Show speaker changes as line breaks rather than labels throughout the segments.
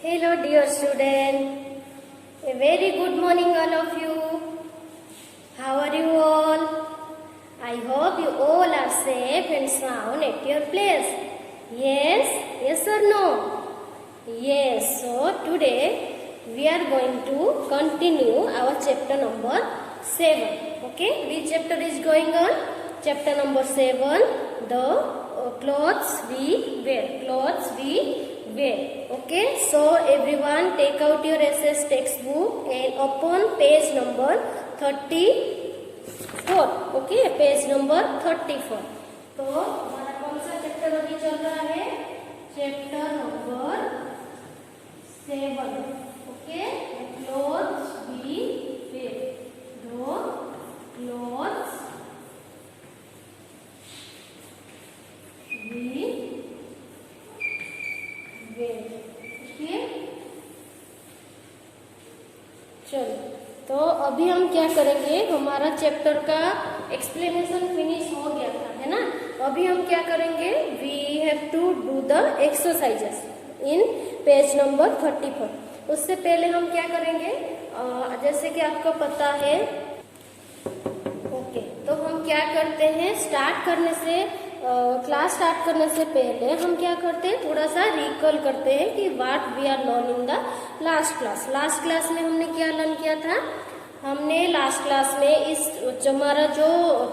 Hello dear student, a very good morning all of you. How are you all? I hope you all are safe and sound at your place. Yes or no? Yes, so today we are going to continue our chapter number 7. Okay, which chapter is going on? Chapter number 7, the clothes we wear. Clothes we wear. Okay, so everyone take out your SS textbook and open page number 34. Okay, page number 34. तो हमारा कौन सा chapter अभी चल रहा है? Chapter number 7. Okay, clothes we wear. The clothes we wear. Okay, चलो तो अभी हम क्या करेंगे, हमारा चैप्टर का एक्सप्लेनेशन फिनिश हो गया था, है ना। अभी हम क्या करेंगे, we have to do the exercises in page number 34. उससे पहले हम क्या करेंगे, जैसे कि आपको पता है, ओके, तो हम क्या करते हैं, स्टार्ट करने से क्लास स्टार्ट करने से पहले हम क्या करते हैं, थोड़ा सा रिकॉल करते हैं कि what we are learn in the last class. Last class में हमने क्या लर्न किया था, हमने लास्ट क्लास में इस हमारा जो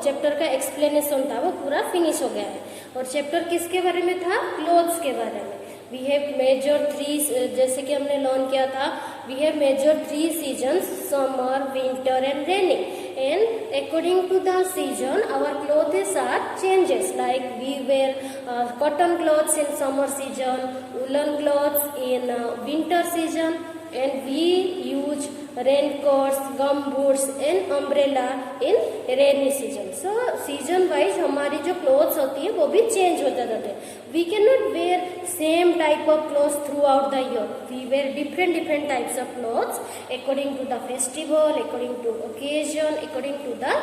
चैप्टर का एक्सप्लेनेशन था वो पूरा फिनिश हो गया है. और चैप्टर किसके बारे में था, क्लोथ्स के बारे में. वी हैव मेजर 3, जैसे कि हमने लर्न किया था, we have major 3 seasons, summer, winter and rainy. And according to the season, our clothes are changes. Like we wear cotton clothes in summer season, woolen clothes in winter season, and we use raincoats, gumboots and umbrella in rainy season. So season wise हमारी जो clothes होती है वो भी change होता जाते हैं. We cannot wear same type of clothes throughout the year. We wear different types of clothes according to the festival, according to occasion, according to the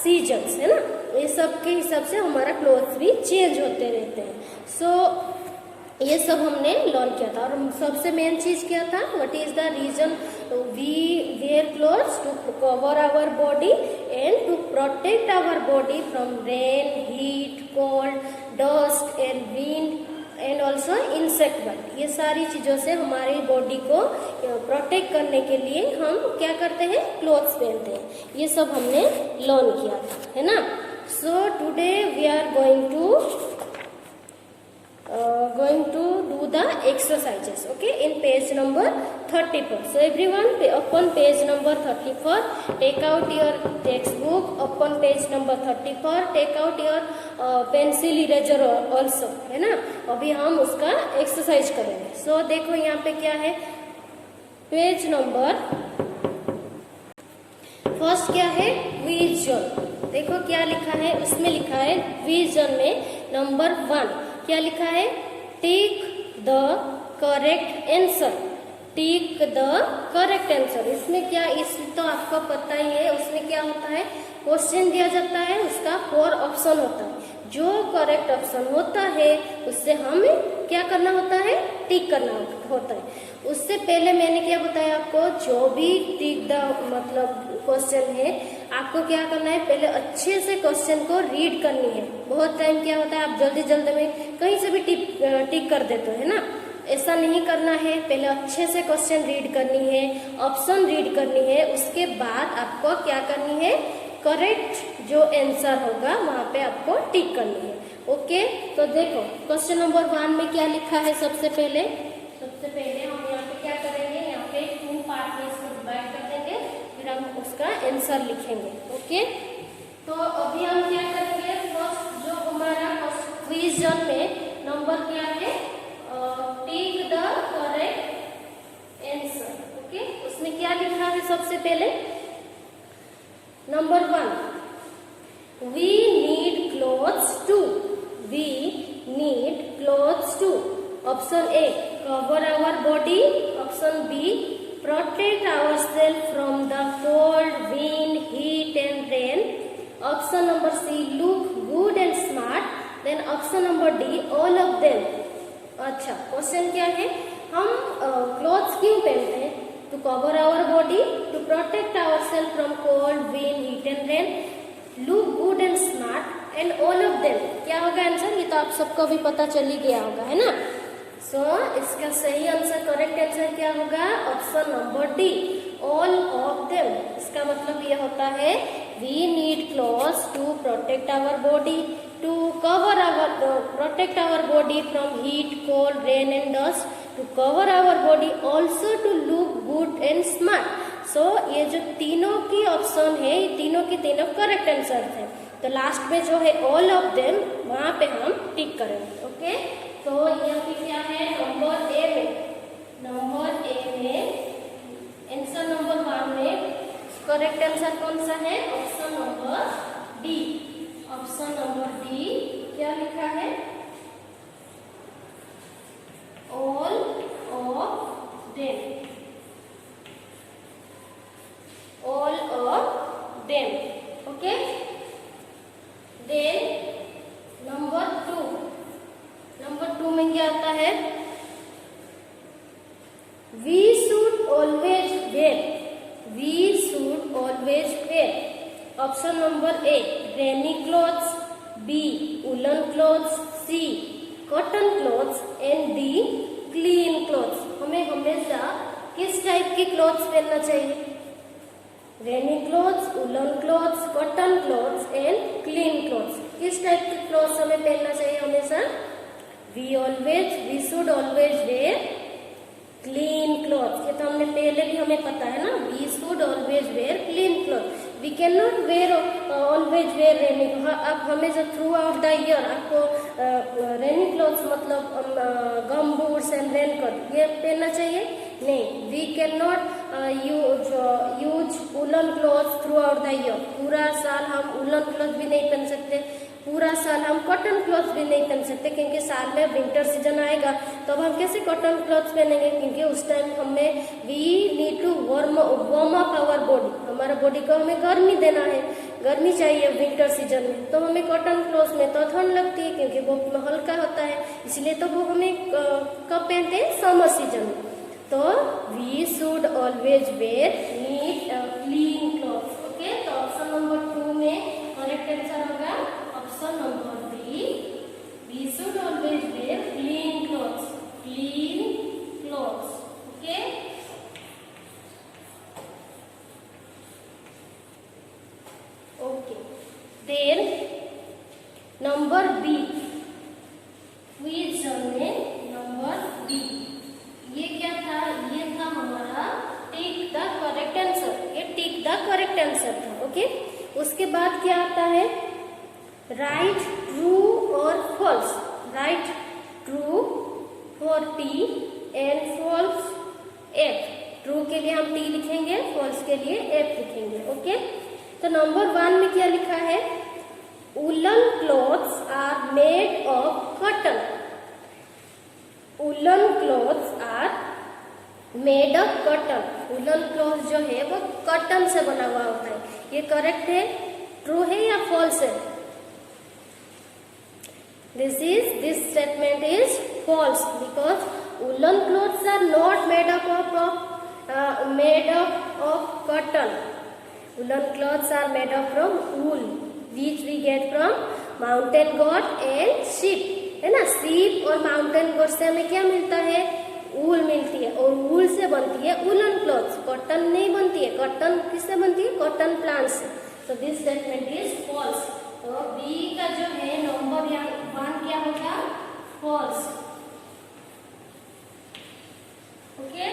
seasons, है ना. ये सब के हिसाब से हमारा clothes भी change होते रहते हैं. So ये सब हमने लर्न किया था. और सबसे मेन चीज क्या था, what is the reason we wear clothes, to cover our body and to protect our body from rain, heat, cold, dust and wind and also insect bite. ये सारी चीजों से हमारी बॉडी को प्रोटेक्ट करने के लिए हम क्या करते हैं, क्लोथ्स पहनते हैं. ये सब हमने लर्न किया था, है ना. So today we are going to do the exercises, okay, in page number 34. So everyone open page number 34, take out your textbook, open page number 34, take out your pencil eraser also, है ना. अभी हम उसका exercise करेंगे. So देखो यहाँ पे क्या है, पेज नंबर फर्स्ट क्या है, विजन. देखो क्या लिखा है, उसमें लिखा है विजन में नंबर 1 क्या लिखा है, tick the correct answer. Tick the correct answer. इसमें क्या, इस तो आपको पता ही है, उसमें क्या होता है, क्वेश्चन दिया जाता है, उसका 4 ऑप्शन होता है. जो करेक्ट ऑप्शन होता है उससे हमें क्या करना होता है, टिक करना होता है. उससे पहले मैंने क्या बताया आपको, जो भी टिक द मतलब क्वेश्चन है, आपको क्या करना है, पहले अच्छे से क्वेश्चन को रीड करनी है. बहुत टाइम क्या होता है, आप जल्दी में कहीं से भी टिक कर देते हो, है ना. ऐसा नहीं करना है, पहले अच्छे से क्वेश्चन रीड करनी है, ऑप्शन रीड करनी है. उसके बाद आपको क्या करनी है, करेक्ट जो आंसर होगा वहां पे आपको टिक करनी है. ओके, तो देखो क्वेश्चन नंबर 1 में क्या लिखा है. सबसे पहले हम यहाँ पे क्या करेंगे, यहाँ पे 2 पार्ट में इसको डिवाइड कर देंगे, फिर हम उसका आंसर लिखेंगे. ओके, तो अभी हम क्या करेंगे, फर्स्ट जो हमारा क्वेश्चन में नंबर क्या है, tick the correct answer. Okay, उसमें क्या लिखा है, सबसे पहले number 1, we need clothes to. We need clothes to. Option A, cover our body. Option B, protect ourselves from the cold, wind, heat and rain. Option number C, look good and smart. Then option number D, all of them. अच्छा, question क्या है, हम clothes क्यों पहनते हैं? To cover our body, to protect our self from cold, wind, heat and rain, look good and smart and all of them. क्या होगा answer? ये तो आप सबको भी पता चल ही गया होगा, है ना। सो इसका सही आंसर, करेक्ट आंसर क्या होगा? Option number D, all of them. इसका मतलब यह होता है we need clothes to protect our body, to cover our, protect our body from heat, cold, rain and dust, to cover our body, also to look good and smart. So ये जो तीनों की option है, ये तीनों की तीनों correct answer है। तो लास्ट में जो है ऑल ऑफ देम, वहां पे हम टिक करेंगे। ओके, तो यहाँ पे क्या है? नंबर ए में, नंबर ए में आंसर नंबर 1 में करेक्ट आंसर कौन सा है? Option number D. Option number D क्या लिखा है? All of them, all of them. Okay, then number 2, number 2 में क्या आता है? We should always wear, we should always wear. Option number A rainy clothes, B woollen clothes, C cotton clothes and D clean clothes. हमें हमेशा किस type के clothes पहनना चाहिए? Rainy clothes, woollen clothes, cotton clothes and clean clothes. किस type के clothes हमें पहनना चाहिए हमेशा? We should always wear clean cloth. ये तो हमने पहले भी हमें पता है ना, we should always wear clean cloth. We can not wear always wear rainy. अब हमें जो थ्रू आउट द ईयर आपको रेनी क्लॉथ्स मतलब gum boots and rain coat ये पहनना चाहिए? नहीं, we can not use woollen cloth throughout the year. पूरा साल हम वुलन क्लॉथ भी नहीं पहन सकते, पूरा साल हम कॉटन क्लॉथ भी नहीं पहन सकते, क्योंकि साल में विंटर सीजन आएगा तो अब हम कैसे कॉटन क्लॉथ पहनेंगे? क्योंकि उस टाइम हमें we need to warm up our body, हमारा बॉडी को हमें गर्मी देना है, गर्मी चाहिए विंटर सीजन में। तो हमें कॉटन क्लॉथ में तो ठंड लगती है क्योंकि वो हल्का होता है, इसलिए तो वो हमें कब पहनते हैं? समर सीजन में। तो we should always wear neat clean cloth. Okay, तो ऑप्शन नंबर 2 में करेक्ट आंसर होगा option number B, we should always wear clean clothes, clean clothes. Okay, okay, then number B, quiz में number B ये क्या था? ये था हमारा टिक द करेक्ट आंसर, ये टिक द करेक्ट आंसर था। ओके, उसके बाद क्या आता है? राइट ट्रू और false. Write true for T and false F. True के लिए हम टी लिखेंगे, फॉल्स के लिए एफ लिखेंगे। ओके, तो नंबर 1 में क्या लिखा है? Woollen clothes are made of cotton. Woollen clothes are made of cotton. Woollen cloth जो है वो कॉटन से बना हुआ होता है। ये करेक्ट है, ट्रू है या फॉल्स है? This statement is false because woolen clothes are not made up of cotton. Woolen clothes are made up from wool, which we get from mountain goat and sheep. है ना, sheep और mountain goat से हमें क्या मिलता है? wool मिलती है, और wool से बनती है woolen clothes। cotton नहीं बनती है। cotton किससे बनती है? cotton plant से। So this statement is false. तो बी का जो है नंबर 1 क्या होगा? फॉल्स। ओके,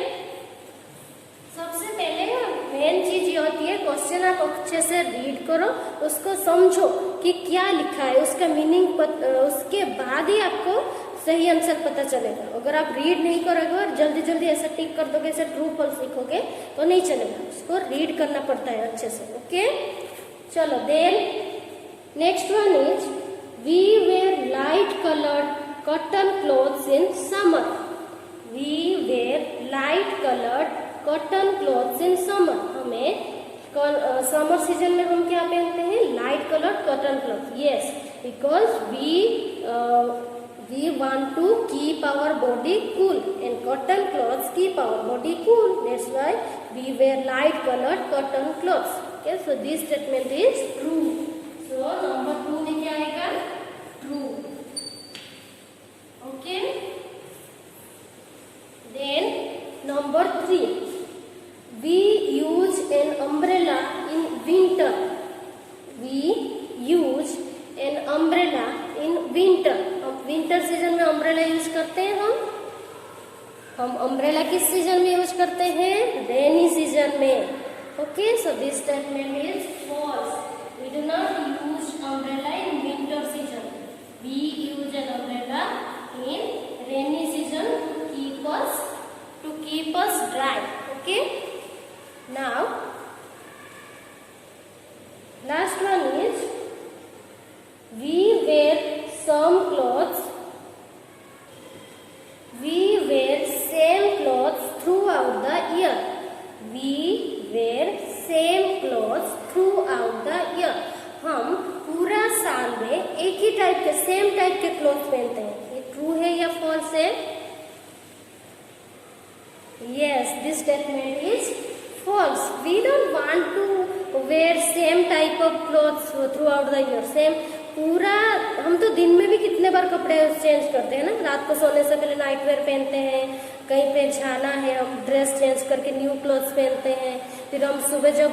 सबसे पहले मेन चीज ये होती है क्वेश्चन आप अच्छे से रीड करो, उसको समझो कि क्या लिखा है, उसका मीनिंग उसके बाद ही आपको सही आंसर पता चलेगा। अगर आप रीड नहीं करोगे और जल्दी जल्दी ऐसा टिक कर दोगे, ऐसे ट्रू फॉल्स लिखोगे तो नहीं चलेगा, उसको रीड करना पड़ता है अच्छे से। ओके, चलो then next one is we wear light colored cotton clothes in summer. We wear light colored cotton clothes in summer. हमें समर सीजन में हम क्या पहनते हैं? Light coloured cotton cloth. Yes, because we want to keep our body cool and cotton clothes keep our body cool. That's why we wear light colored cotton clothes. Okay, so this statement is true. So number 2 में क्या आएगा? True. Okay. Then number 3. We use an umbrella in winter. We use an umbrella in winter. अब winter season में umbrella use करते हैं हम umbrella किस season में यूज करते हैं? रेनी सीजन में. Okay, so this statement is false. We do not use umbrella in winter season. We use an umbrella in rainy season to keep us dry. Okay, now last one is we wear some clothes. We wear same clothes throughout the year. We wear same clothes throughout the year. हम पूरा साल में एक ही type के same type के cloth पहनते हैं. ये ट्रू है या फॉल्स है? Yes, this statement is false. We don't want to wear same type of clothes throughout the year. Same पूरा हम तो दिन में भी कितने बार कपड़े चेंज करते हैं ना. रात को सोने से पहले नाइट वेयर पहनते हैं. कहीं पे जाना है हम ड्रेस चेंज करके न्यू क्लॉथ्स पहनते हैं. फिर हम सुबह जब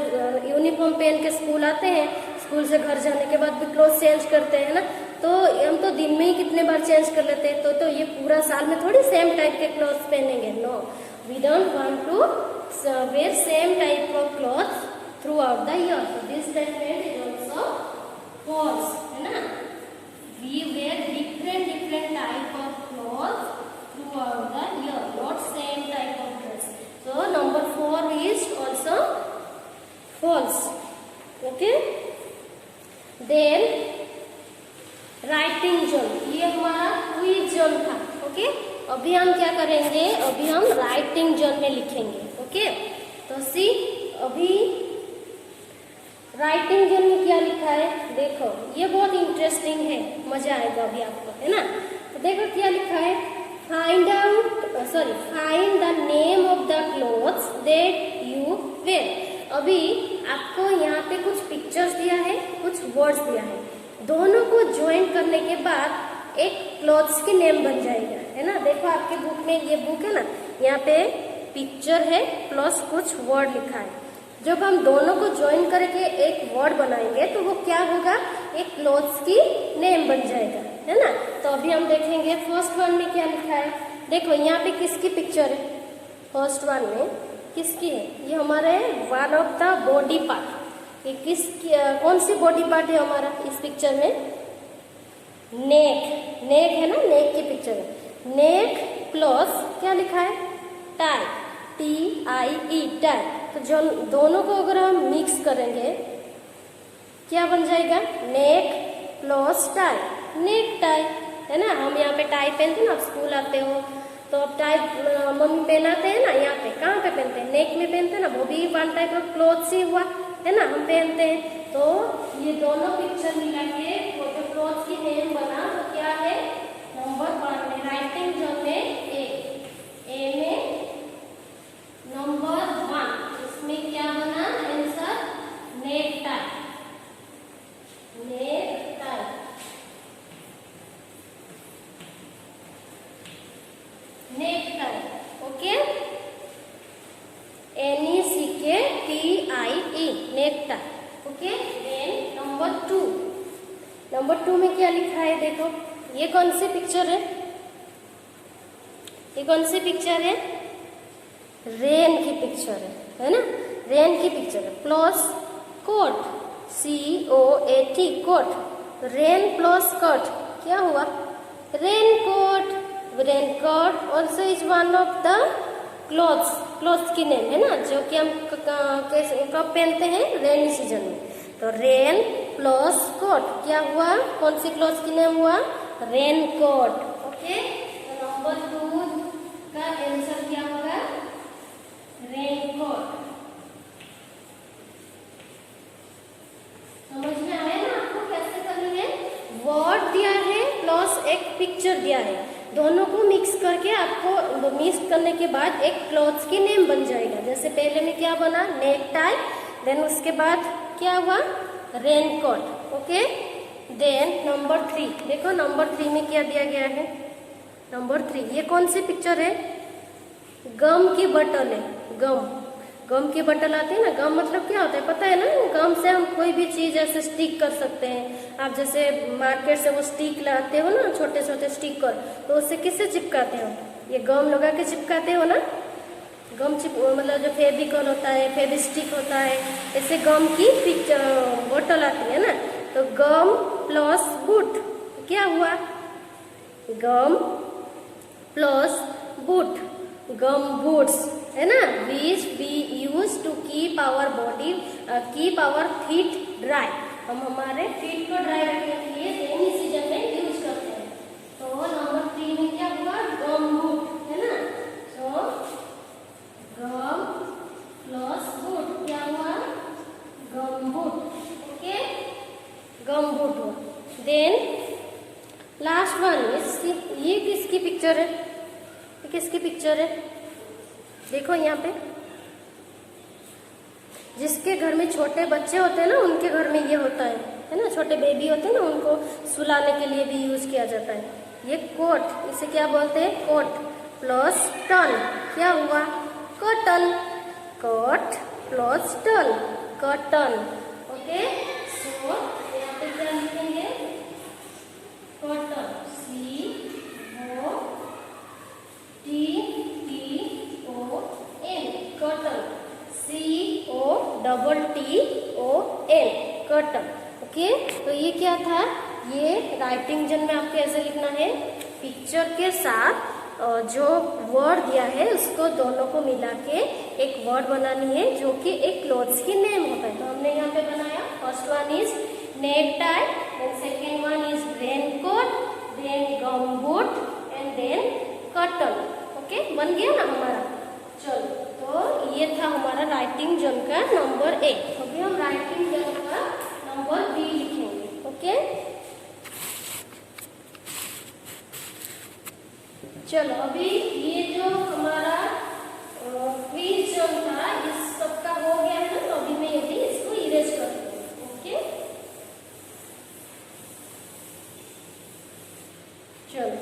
यूनिफॉर्म पहन के स्कूल आते हैं, स्कूल से घर जाने के बाद भी क्लॉथ चेंज करते हैं ना. तो हम तो दिन में ही कितने बार चेंज कर लेते हैं. तो ये पूरा साल में थोड़ी सेम टाइप के क्लॉथ्स पहनेंगे. No, we don't want to wear same type of clothes throughout the year. This statement is also false, है ना. We wear different type of clothes throughout the year, not same type of dress. So number 4 is also false. Okay. Then writing zone, ये हमारा quiz zone था. Okay, अभी हम क्या करेंगे? अभी हम राइटिंग जोन में लिखेंगे. ओके, तो सी अभी राइटिंग जोन में क्या लिखा है देखो. ये बहुत इंटरेस्टिंग है, मजा आएगा अभी आपको, है ना. तो देखो क्या लिखा है. Find the name of the clothes that you wear. अभी आपको यहाँ पे कुछ पिक्चर्स दिया है, कुछ वर्ड्स दिया है. दोनों को ज्वाइन करने के बाद एक क्लोथ्स की नेम बन जाएगा, है ना. देखो आपके बुक में, ये बुक है ना, यहाँ पे पिक्चर है प्लस कुछ वर्ड लिखा है. जब हम दोनों को ज्वाइन करके एक वर्ड बनाएंगे तो वो क्या होगा? एक क्लोथ्स की नेम बन जाएगा, है ना. तो अभी हम देखेंगे फर्स्ट वन में क्या लिखा है. देखो यहाँ पे किसकी पिक्चर है? फर्स्ट वन में किसकी है? ये हमारे one of the body part. ये कौन सी बॉडी पार्ट है हमारा इस पिक्चर में? नेक. नेक है ना, नेक की पिक्चर है. नेक प्लस क्या लिखा है? टाई. TIE, tie. तो जो दोनों को अगर हम मिक्स करेंगे क्या बन जाएगा? नेक प्लस टाई, नेक टाई, है ना. हम यहाँ पे टाई पहनते हैं ना, आप स्कूल आते हो तो अब टाई मम्मी पहनाते हैं ना. यहाँ पे कहाँ पे पहनते हैं? नेक में पहनते हैं ना. वो भी वन टाइप ऑफ क्लॉथ्स ही हुआ, है ना, हम पहनते हैं. तो ये दोनों पिक्चर मिला के वो जो क्लॉथ की नेम बना तो क्या है? नंबर 1 में राइटिंग जोन में ए में नंबर 1 इसमें क्या बना answer? Neck tie. Neck tie. Neck tie. Okay, NECKTIE, neck tie. Okay. Then number 2 में क्या लिखा है देखो. ये कौन सी पिक्चर है? ये कौन सी पिक्चर है? रेन की पिक्चर है ना. रेन की पिक्चर है plus coat. COAT, coat. Rain plus coat क्या हुआ? Rain coat. Rain coat also is one of the clothes की नेम, है ना, जो कि हम कब पहनते हैं? रेनी सीजन में. तो रेन प्लस कोट क्या हुआ? कौन सी क्लॉथ्स की नेम हुआ? Rain coat. ओके, तो नंबर 2 का आंसर क्या होगा? रेनकोट. समझ में आया ना आपको कैसे करनी है? वर्ड दिया है प्लस एक पिक्चर दिया है, दोनों को मिक्स करके आपको मिक्स करने के बाद एक क्लॉथ्स की नेम बन जाएगा। जैसे पहले में क्या बना, नेक टाई, देन उसके बाद क्या हुआ, रेनकोट। ओके, देन नंबर 3, देखो नंबर 3 में क्या दिया गया है, नंबर 3, ये कौन सी पिक्चर है, गम की बटल है। गम की बटल आती है ना, गम मतलब क्या होता है पता है ना, गम से हम कोई भी चीज ऐसे स्टिक कर सकते हैं। आप जैसे मार्केट से वो स्टिक लाते हो ना, छोटे छोटे स्टिकर, तो उससे किससे चिपकाते हो, ये गम लगा के चिपकाते हो ना, मतलब जो फेविकॉल होता है, फेविस्टिक होता है, ऐसे गम की बोतल आती है ना, तो गम प्लस बूट क्या हुआ, gum plus boot, gum boots है ना, which we use to keep our body, keep our feet dry. हम हमारे फीट को ड्राई रखने के लिए रेनी सीजन में यूज करते हैं। तो नंबर 3 में क्या हुआ, गम बूट है ना, तो गम प्लस बूट क्या हुआ, गम बूट। ओके, गम बूट हुआ। देन लास्ट वन, ये किसकी पिक्चर है, ये किसकी पिक्चर है, देखो यहाँ पे, जिसके घर में छोटे बच्चे होते हैं ना, उनके घर में ये होता है ना, छोटे बेबी होते हैं ना, उनको सुलाने के लिए भी यूज किया जाता है। ये कोट, इसे क्या बोलते हैं, कोट प्लस टन क्या हुआ, cotton, cot plus ton, cotton. Okay, so यहाँ पे क्या लिखेंगे, cotton, COTTON, cotton, COTTON, cotton. Okay, तो ये क्या था, ये राइटिंग जन में आपको ऐसे लिखना है, पिक्चर के साथ जो वर्ड दिया है उसको दोनों को मिला के एक वर्ड बनानी है जो कि एक क्लोथ्स की नेम होता है। तो हमने यहाँ पे बनाया, first one is neck tie, then second one is raincoat, then gum boot and then cotton. Okay, बन गया ना हमारा। चलो, तो ये था हमारा राइटिंग जोन का नंबर 1। अभी हम राइटिंग जोन का नंबर 2 लिखेंगे। ओके, चलो अभी ये जो हमारा क्विज जोन था, इस सबका हो गया है ना, तो अभी मैं यदि इसको इरेज कर दूँ। ओके, चलो,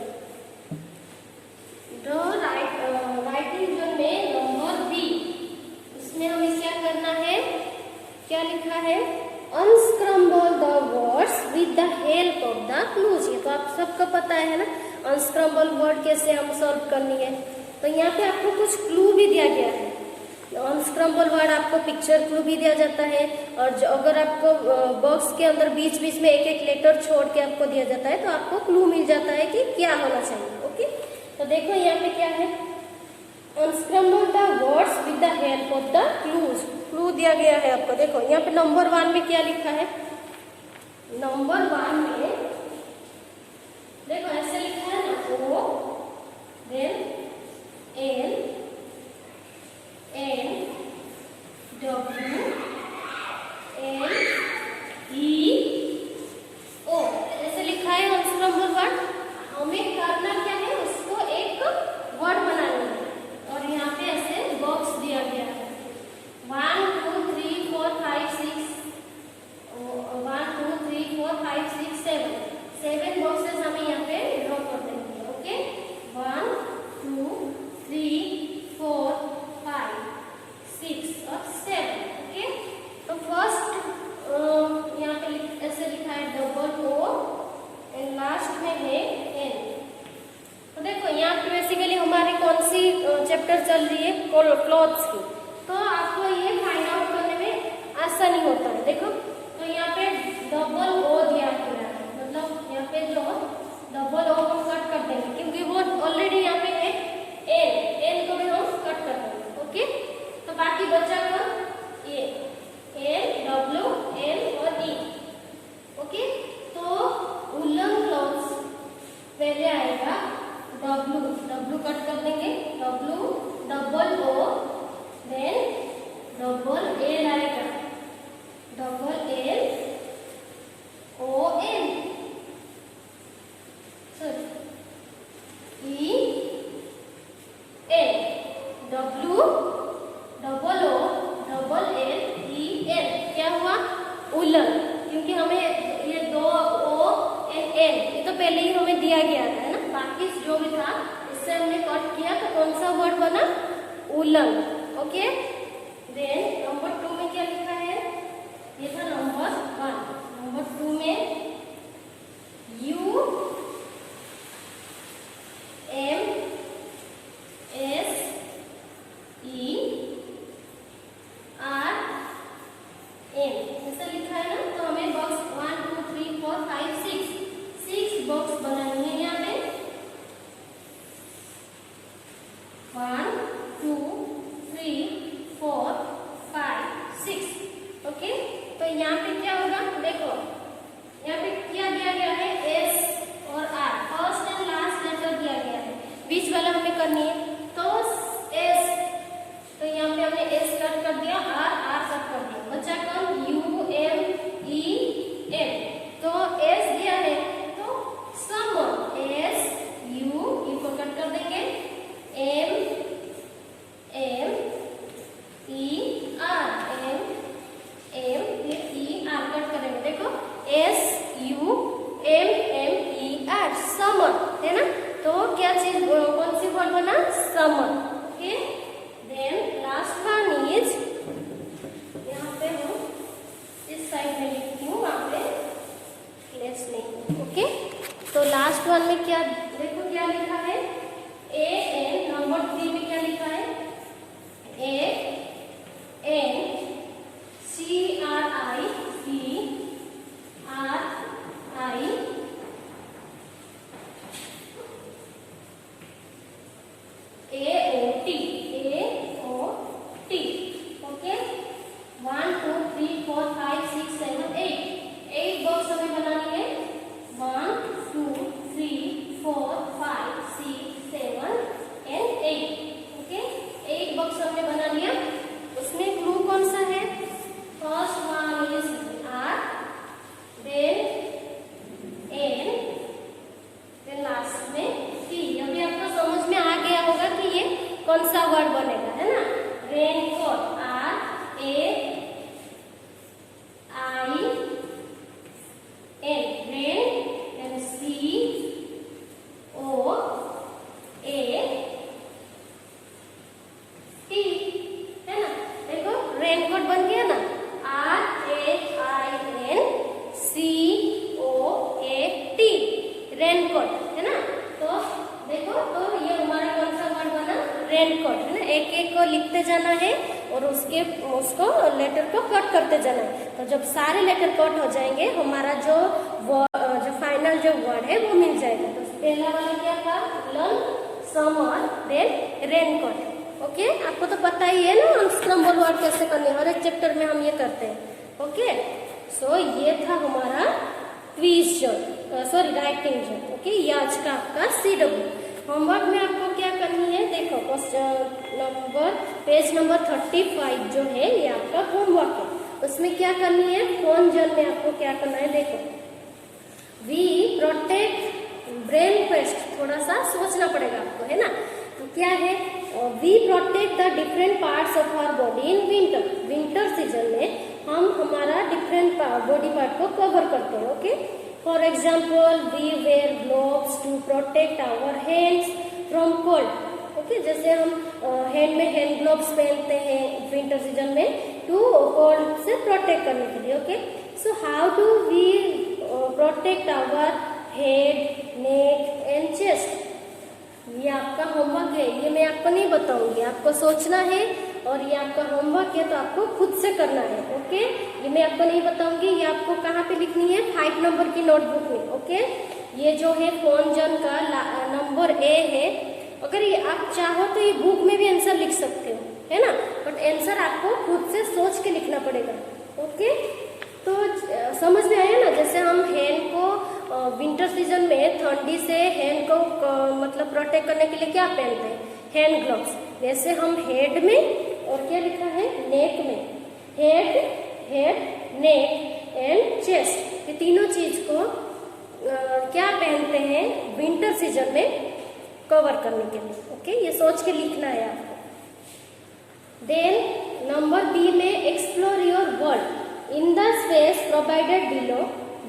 राइटिंग जोन में नंबर बी, उसमें हमें क्या करना है, क्या लिखा है, unscramble the words with the help of the clues. ये तो आप सबको पता है ना, अनस्क्रम्बल वर्ड कैसे हम सॉल्व करनी है। तो यहाँ पे आपको कुछ क्लू भी दिया गया है। अनस्क्रम्बल वर्ड आपको पिक्चर क्लू भी दिया जाता है, और अगर आपको बॉक्स के अंदर बीच बीच में एक एक लेटर छोड़ के आपको दिया जाता है, तो आपको क्लू मिल जाता है कि क्या होना चाहिए। ओके, तो देखो यहाँ पे क्या है, unscramble the words with the help of the clues, clue दिया गया है आपको। देखो यहाँ पे नंबर 1 में क्या लिखा है, नंबर 1 में देखो ऐसे लिखा है ना, O then L N W L E O, ऐसे लिखा है अनस्क्रम्बल वर्ड। हमें करना क्या है, उसको एक वर्ड बनाना है, और यहाँ पे ऐसे बॉक्स दिया गया है, 1 2 3 4 5 6 1 2 3 4 5 6 7 बॉक्सेस हमें यहाँ पे ड्रॉ कर देंगे। ओके, 1 2 3 4 5 6 और 7। ओके, तो फर्स्ट यहाँ पे ऐसे लिखा है डबल O एंड लास्ट में है N। तो देखो यहाँ पे बेसिकली हमारी कौन सी चैप्टर चल रही है, क्लॉथ्स की। तो आपको ये फाइंड आउट करने में आसानी होता है। देखो, तो यहाँ पे डबल O दिया गया है, मतलब यहाँ पे जो डबल O को कट कर देंगे, क्योंकि वो ऑलरेडी यहाँ पे है N को भी हम कट कर देंगे। ओके, तो बाकी बचा का ये L W N और E। ओके, तो वूलन क्लॉथ्स पहले आएगा W कट कर देंगे, W double O, then double L आएगा, double L O N, E N। WOOLLEN, क्या हुआ? उलन, क्योंकि हमें ये 2 ONN ये तो पहले ही हमें दिया गया था, है ना। बाकी जो भी था इससे हमने कट किया तो कौन सा वर्ड बना? उलन। ओके, देन नंबर 2 में क्या लिखा है? ये था नंबर 1। नंबर 2 में UMSERN ऐसा लिखा है ना। तो हमें बॉक्स 1 2 3 4 5 6 बॉक्स बनानी है यहाँ पे। 1 2 3 4 5 6। ओके, तो यहाँ पे क्या होगा? देखो यहाँ पे क्या दिया गया है? S और R, first and last letter दिया गया है, बीच वाला हमें करनी है। तो S, तो यहाँ पे हमने S कट कर दिया, R कट कर दिया, बचा कौन? UMEN। तो S दिया है तो समर, S U को कट कर देंगे, MER कट करेंगे। देखो SUMMER समर, है ना। तो क्या चीज, कौन सी वर्ड बना? Summer. Okay, then last one is, यहाँ पे हम इस साइड में लिखती हूँ, वहां पे लेट्स नहीं। ओके, तो लास्ट वन में क्या, देखो क्या लिखा है? AN। नंबर 3 में क्या लिखा है? AOT। ओके, 1 2 3 4 5 6 7 8 बॉक्स हमें बनानी है। 1 2 3 4 5 6 7 एंड 8। ओके, 8 बॉक्स हमने बना लिया। उसमें क्लू कौन सा है? First one is R, then N, then last में T। अभी आपको समझ में आ गया होगा कि ये कौन सा वर्ड बनेगा, है ना। Raincoat, RAIN, rain, then COAT, है ना। देखो रेनकोट बन गया ना, RAINCOAT, रेनकोट, है ना। तो देखो, तो ये हमारा कौन सा वर्ड बना? रेनकोट, है ना। एक एक को लिखते जाना है और उसको लेटर को कट करते जाना है। तो जब सारे लेटर कट हो जाएंगे, हमारा जो फाइनल जो वर्ड है वो मिल जाएगा। तो पहला वाला क्या था? उलन, समर, देन रेनकोट। ओके, आपको तो पता ही है ना अनस्क्रम्बल वर्ड कैसे करने, हर एक चैप्टर में हम ये करते हैं। ओके, सो ये था हमारा quiz zone, sorry writing zone. Okay, ये आज का आपका CW। होमवर्क में आपको क्या करनी है? देखो पेज नंबर 35 जो है ये आपका होमवर्क है। उसमें क्या करनी है? फोन जोन में आपको क्या करना है? देखो, वी प्रोटेक्ट ब्रेन पेस्ट, थोड़ा सा सोचना पड़ेगा आपको, है ना। तो क्या है? We protect the different parts of our body in winter. Winter season में हम हमारा डिफरेंट बॉडी पार्ट को कवर करते हैं। Okay, for example we wear gloves to protect our hands from cold. Okay, जैसे हम हैंड में हैंड ग्लोव्स पहनते हैं विंटर सीजन में टू कोल्ड से प्रोटेक्ट करने के लिए। Okay, so how do we protect our head, neck and chest? ये आपका होमवर्क है, ये मैं आपको नहीं बताऊंगी, आपको सोचना है। और ये आपका होमवर्क है तो आपको खुद से करना है। ओके, ये मैं आपको नहीं बताऊंगी, ये आपको कहाँ पे लिखनी है? 5 नंबर की नोटबुक में। ओके, ये जो है फोन जोन का नंबर A है। अगर ये आप चाहो तो ये बुक में भी आंसर लिख सकते हो, है ना, बट आंसर आपको खुद से सोच के लिखना पड़ेगा। ओके, तो समझ में आया ना। जैसे हम हैंड को विंटर सीजन में ठंडी से हैंड को मतलब प्रोटेक्ट करने के लिए क्या पहनते हैं? Hand gloves. वैसे हम हेड में, और क्या लिखा है? नेक में, हेड, नेक एंड चेस्ट, ये तीनों चीज को क्या पहनते हैं विंटर सीजन में कवर करने के लिए। ओके, ये सोच के लिखना है आपको। देन नंबर बी में explore your world in the space provided below,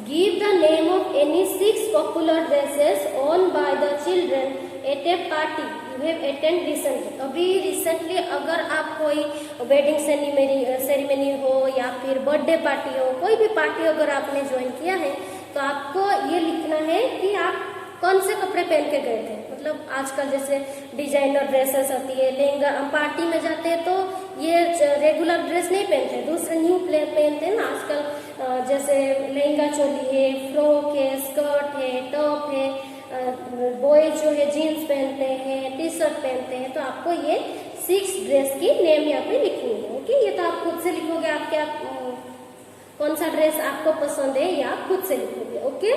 give the name of any 6 popular dresses own by the children eight A party you have attend recently. अभी रिसेंटली अगर आप कोई वेडिंग सेरेमनी हो या फिर birthday party हो, कोई भी पार्टी अगर आपने ज्वाइन किया है तो आपको ये लिखना है कि आप कौन से कपड़े पहन के गए थे। मतलब आजकल जैसे डिजाइनर ड्रेसेस आती है, लहंगा, हम पार्टी में जाते हैं तो ये रेगुलर ड्रेस नहीं पहनते, दूसरे न्यू पहनते हैं ना आजकल। जैसे लहंगा चोली है, फ्रॉक है, स्कर्ट है, टॉप है, बॉय जो है जीन्स पहनते हैं, टी शर्ट पहनते हैं। तो आपको ये 6 ड्रेस की नेम यहाँ पे लिखनी है। ओके, ये तो आप खुद से लिखोगे, आप क्या कौन सा ड्रेस आपको पसंद है ये आप खुद से लिखोगे। ओके,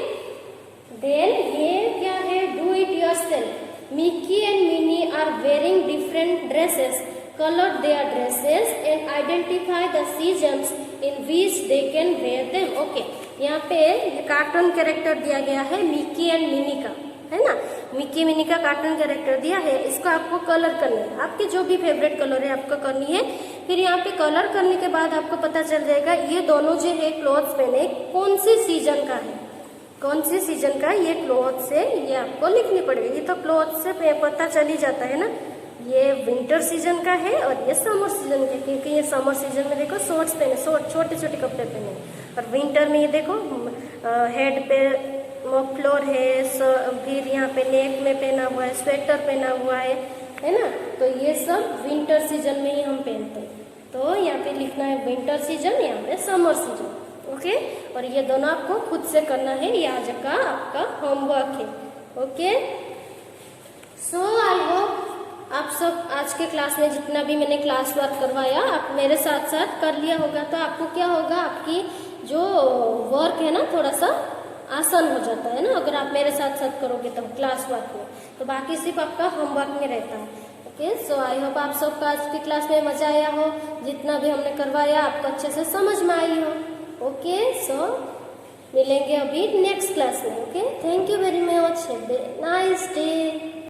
देन ये क्या है, do it yourself. Mickey and Minnie are wearing different dresses, colour their dresses and identify the seasons in which they can wear them. Okay, यहाँ पे कार्टून कैरेक्टर दिया गया है मिकी एंड मिनी का, है ना। मिकी मिनी का cartoon character दिया है, इसको आपको कलर करना है। आपके जो भी फेवरेट कलर है आपको करनी है। फिर यहाँ पे कलर करने के बाद आपको पता चल जाएगा ये दोनों जो है क्लॉथ्स पहने कौन सी सीजन का है, कौन सी सीजन का ये क्लॉथ्स है, ये आपको लिखनी पड़ेगी। ये तो क्लॉथ्स से पता चल ही जाता है ना, ये विंटर सीजन का है और ये समर सीजन का, क्योंकि ये समर सीजन में देखो शॉर्ट्स पहने, छोटे छोटे कपड़े पहने, और विंटर में ये देखो हेड पे मफलर है, फिर यहाँ पे नेक में पहना हुआ है, स्वेटर पहना हुआ है ना। तो ये सब विंटर सीजन में ही हम पहनते हैं। तो यहाँ पे लिखना है विंटर सीजन, यहाँ पे समर सीजन। ओके, और ये दोनों आपको खुद से करना है, ये आज का आपका होमवर्क है। ओके, सो आई होप आप सब आज के क्लास में जितना भी मैंने क्लास वर्क करवाया आप मेरे साथ साथ कर लिया होगा। तो आपको क्या होगा, आपकी जो वर्क है ना थोड़ा सा आसान हो जाता है ना, अगर आप मेरे साथ साथ करोगे तो क्लास वर्क में, तो बाकी सिर्फ आपका होमवर्क में रहता है। ओके, सो आई होप आप सबका आज की क्लास में मजा आया हो, जितना भी हमने करवाया आपको अच्छे से समझ में आई हो। ओके, सो मिलेंगे अभी नेक्स्ट क्लास में। Okay, thank you very much, have a nice day.